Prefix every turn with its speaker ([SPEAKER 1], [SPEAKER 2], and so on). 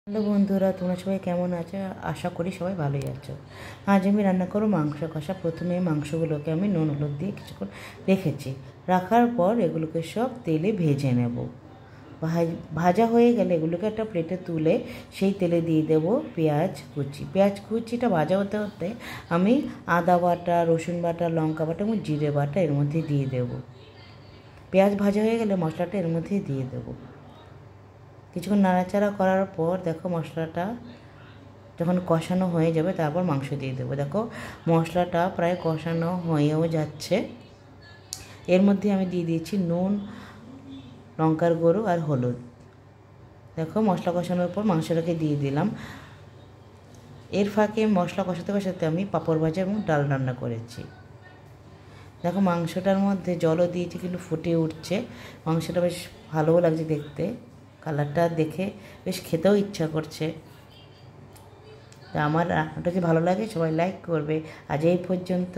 [SPEAKER 1] Hello বন্ধুরা, তোমরা সবাই কেমন আছো? আশা করি সবাই ভালোই আছো। আজ আমি রান্না করব মাংস কষা। প্রথমে মাংসগুলোকে আমি নুন হলুদ দিয়ে কিছুক্ষণ রেখেছি। রাখার পর এগুলোকে সব তেলে ভেজে নেব। ভাজা হয়ে গেলে এগুলোকে একটা প্লেটে তুলে সেই তেলে দিয়ে দেব পেঁয়াজ কুচি। পেঁয়াজ কুচিটা ভাজা হতে হতে আমি আদা বাটা, রসুন বাটা, লঙ্কা বাটা এবং জিরে বাটা এর মধ্যে দিয়ে দেব। পেঁয়াজ ভাজা হয়ে গেলে মশলাটা এর মধ্যে দিয়ে দেবো। কিছুক্ষণ নাড়াচাড়া করার পর দেখো মশলাটা যখন কষানো হয়ে যাবে তারপর মাংস দিয়ে দেবো। দেখো মশলাটা প্রায় কষানো হয়েও যাচ্ছে। এর মধ্যে আমি দিয়ে দিয়েছি নুন, লঙ্কার গুঁড়ো আর হলুদ। দেখো মশলা কষানোর পর মাংসটাকে দিয়ে দিলাম। এর ফাঁকে মশলা কষাতে কষাতে আমি পাঁপড় ভাজা এবং ডাল রান্না করেছি। দেখো মাংসটার মধ্যে জলও দিয়েছি কিন্তু ফুটে উঠছে। মাংসটা বেশ ভালোও লাগছে দেখতে, কালারটা দেখে বেশ খেতেও ইচ্ছা করছে। তা আমার রান্নাটা যদি ভালো লাগে সবাই লাইক করবে। আজ এই পর্যন্ত।